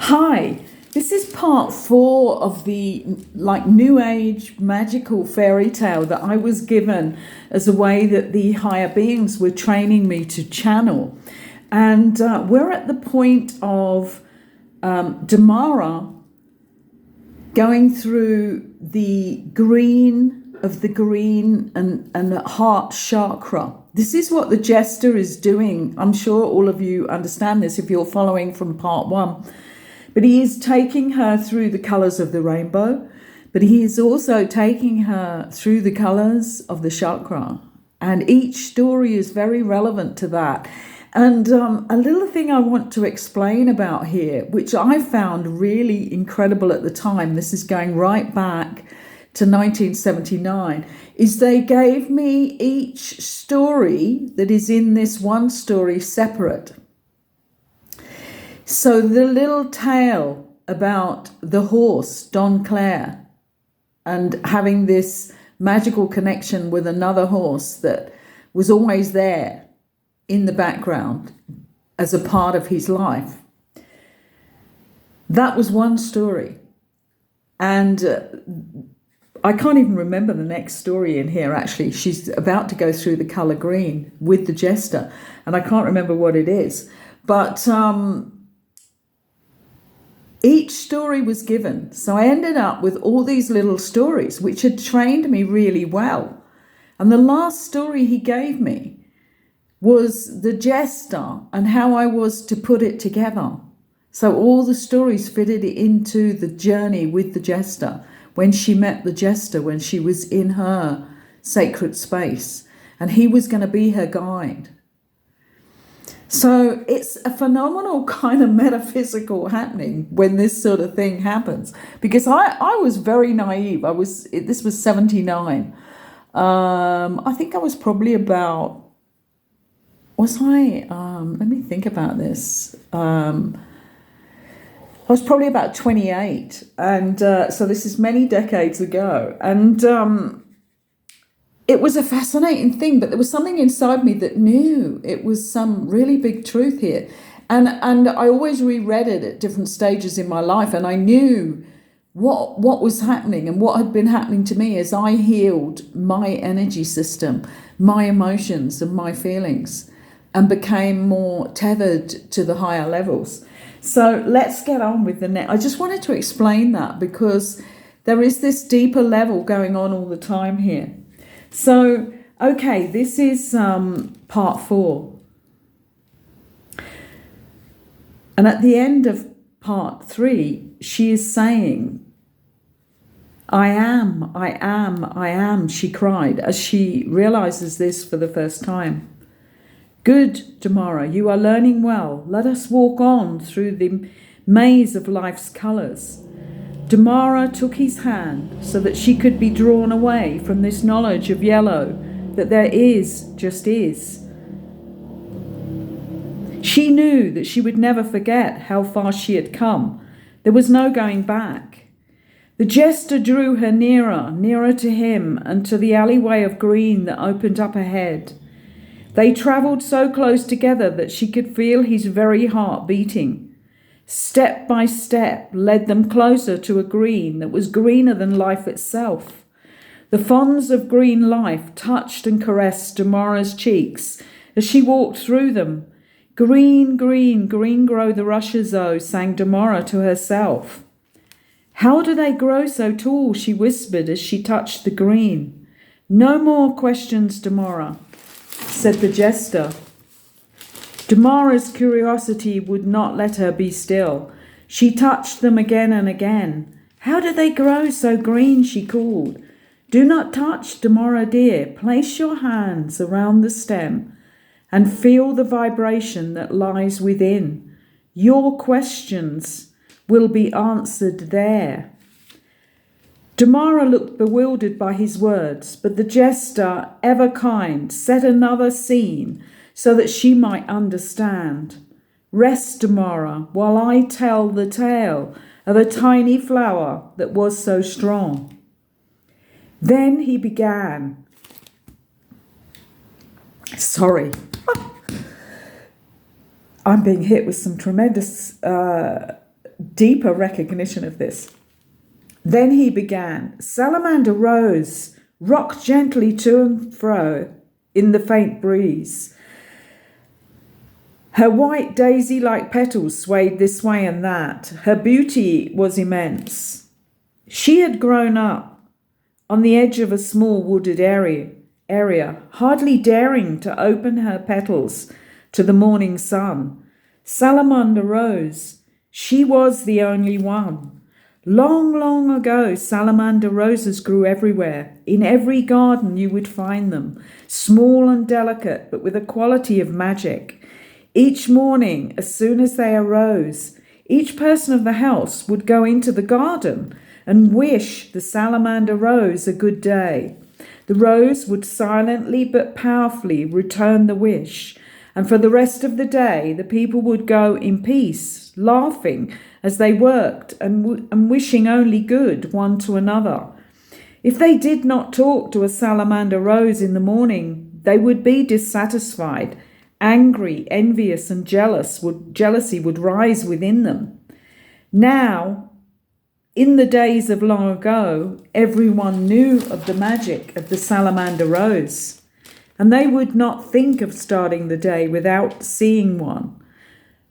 Hi, this is part 4 of the new age magical fairy tale that I was given as a way that the higher beings were training me to channel. And we're at the point of Demara going through the green of the green and heart chakra. This is what the jester is doing. I'm sure all of you understand this if you're following from part 1. But he is taking her through the colours of the rainbow, but he is also taking her through the colours of the chakra. And each story is very relevant to that. And a little thing I want to explain about here, which I found really incredible at the time, this is going right back to 1979, is they gave me each story that is in this one story separate. So the little tale about the horse, Don Clare, and having this magical connection with another horse that was always there in the background as a part of his life. That was one story. And I can't even remember the next story in here, actually. She's about to go through the colour green with the jester, and I can't remember what it is. But each story was given. So I ended up with all these little stories, which had trained me really well. And the last story he gave me was the jester and how I was to put it together. So all the stories fitted into the journey with the jester, when she met the jester, when she was in her sacred space, and he was going to be her guide. So it's a phenomenal kind of metaphysical happening when this sort of thing happens, because I was very naive. This was 79. I think I was probably about, let me think about this. I was probably about 28. And so this is many decades ago. And it was a fascinating thing, but there was something inside me that knew it was some really big truth here. And I always reread it at different stages in my life, and I knew what was happening and what had been happening to me as I healed my energy system, my emotions and my feelings, and became more tethered to the higher levels. So let's get on with the next. I just wanted to explain that because there is this deeper level going on all the time here. So, okay, this is part 4. And at the end of part 3, she is saying, I am, she cried, as she realizes this for the first time. Good, Demara, you are learning well. Let us walk on through the maze of life's colours. Demara took his hand so that she could be drawn away from this knowledge of yellow, that there just is. She knew that she would never forget how far she had come. There was no going back. The jester drew her nearer to him and to the alleyway of green that opened up ahead. They travelled so close together that she could feel his very heart beating. Step by step led them closer to a green that was greener than life itself. The fronds of green life touched and caressed Demara's cheeks as she walked through them. Green, green, green grow the rushes, oh, sang Demara to herself. How do they grow so tall, she whispered as she touched the green. No more questions, Demara, said the jester. Demara's curiosity would not let her be still. She touched them again and again. How do they grow so green, she called. Do not touch, Demara dear. Place your hands around the stem and feel the vibration that lies within. Your questions will be answered there. Demara looked bewildered by his words, but the jester, ever kind, set another scene so that she might understand. Rest, Demara, while I tell the tale of a tiny flower that was so strong. Then he began. Sorry. I'm being hit with some tremendous deeper recognition of this. Then he began. Salamander rose, rocked gently to and fro in the faint breeze. Her white daisy-like petals swayed this way and that. Her beauty was immense. She had grown up on the edge of a small wooded area, hardly daring to open her petals to the morning sun. Salamander rose. She was the only one. Long, long ago, salamander roses grew everywhere. In every garden you would find them, small and delicate, but with a quality of magic. Each morning, as soon as they arose, each person of the house would go into the garden and wish the salamander rose a good day. The rose would silently but powerfully return the wish, and for the rest of the day the people would go in peace, laughing as they worked and wishing only good one to another. If they did not talk to a salamander rose in the morning, they would be dissatisfied, angry, envious, and jealousy would rise within them. Now, in the days of long ago, everyone knew of the magic of the salamander rose, and they would not think of starting the day without seeing one.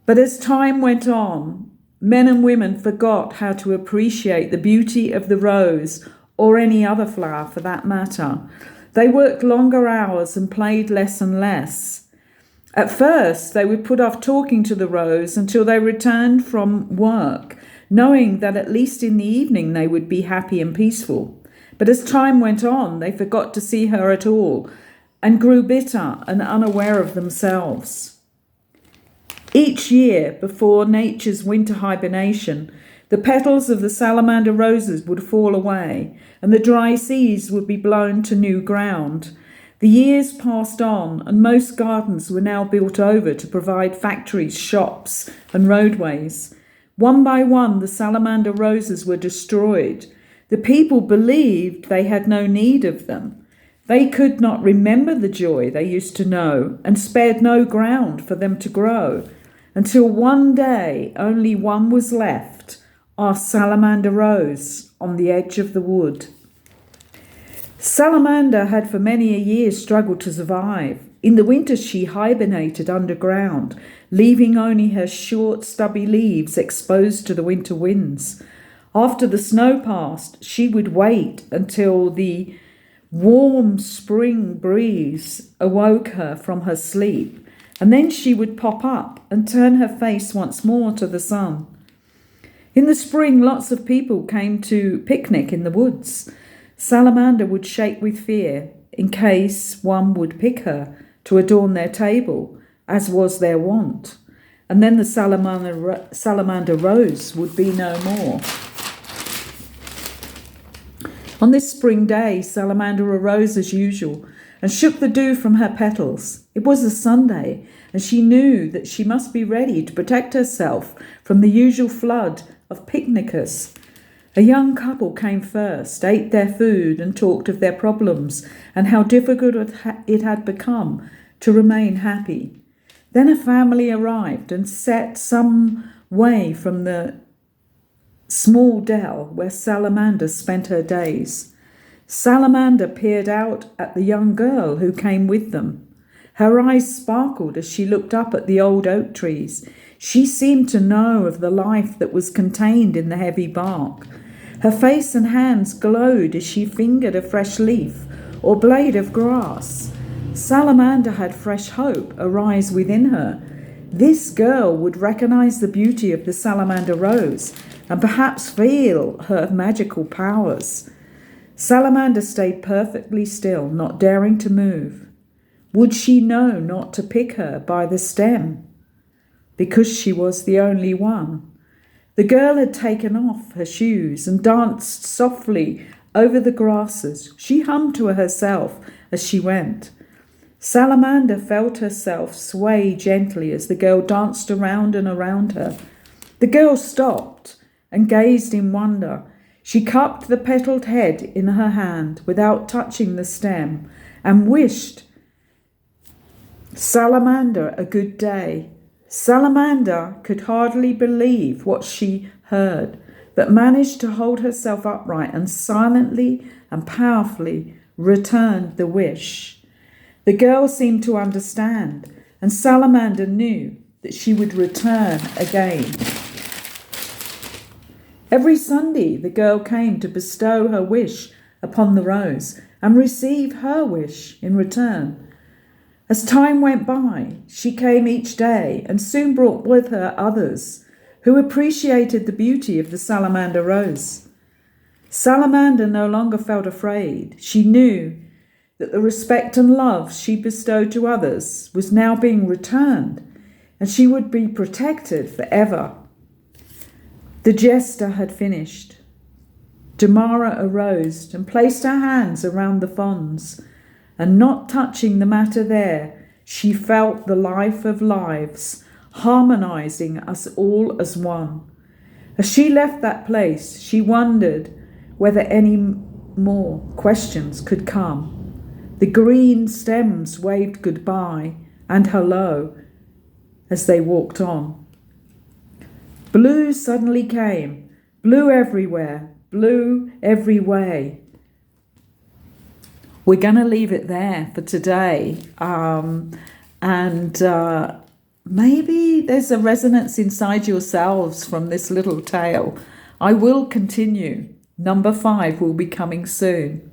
But as time went on, men and women forgot how to appreciate the beauty of the rose, or any other flower for that matter. They worked longer hours and played less and less. At first, they would put off talking to the rose until they returned from work, knowing that at least in the evening they would be happy and peaceful. But as time went on, they forgot to see her at all and grew bitter and unaware of themselves. Each year, before nature's winter hibernation, the petals of the salamander roses would fall away, and the dry seeds would be blown to new ground. The years passed on, and most gardens were now built over to provide factories, shops, and roadways. One by one, the salamander roses were destroyed. The people believed they had no need of them. They could not remember the joy they used to know, and spared no ground for them to grow, until one day only one was left, our salamander rose on the edge of the wood. Salamander had for many a year struggled to survive. In the winter she hibernated underground, leaving only her short stubby leaves exposed to the winter winds. After the snow passed, she would wait until the warm spring breeze awoke her from her sleep, and then she would pop up and turn her face once more to the sun. In the spring, lots of people came to picnic in the woods. Salamander would shake with fear in case one would pick her to adorn their table, as was their wont, and then the salamander rose would be no more. On this spring day, Salamander arose as usual and shook the dew from her petals. It was a Sunday, and she knew that she must be ready to protect herself from the usual flood of picnickers. A young couple came first, ate their food, and talked of their problems and how difficult it had become to remain happy. Then a family arrived and sat some way from the small dell where Salamander spent her days. Salamander peered out at the young girl who came with them. Her eyes sparkled as she looked up at the old oak trees. She seemed to know of the life that was contained in the heavy bark. Her face and hands glowed as she fingered a fresh leaf or blade of grass. Salamander had fresh hope arise within her. This girl would recognize the beauty of the salamander rose and perhaps feel her magical powers. Salamander stayed perfectly still, not daring to move. Would she know not to pick her by the stem? Because she was the only one. The girl had taken off her shoes and danced softly over the grasses. She hummed to herself as she went. Salamander felt herself sway gently as the girl danced around and around her. The girl stopped and gazed in wonder. She cupped the petalled head in her hand without touching the stem and wished Salamander a good day. Salamander could hardly believe what she heard, but managed to hold herself upright and silently and powerfully returned the wish. The girl seemed to understand, and Salamander knew that she would return again. Every Sunday the girl came to bestow her wish upon the rose and receive her wish in return. As time went by, she came each day and soon brought with her others who appreciated the beauty of the salamander rose. Salamander no longer felt afraid. She knew that the respect and love she bestowed to others was now being returned, and she would be protected forever. The jester had finished. Demara arose and placed her hands around the fronds, and not touching the matter there, she felt the life of lives, harmonizing us all as one. As she left that place, she wondered whether any more questions could come. The green stems waved goodbye and hello as they walked on. Blue suddenly came, blue everywhere, blue every way. We're going to leave it there for today. Maybe there's a resonance inside yourselves from this little tale. I will continue. Number 5 will be coming soon.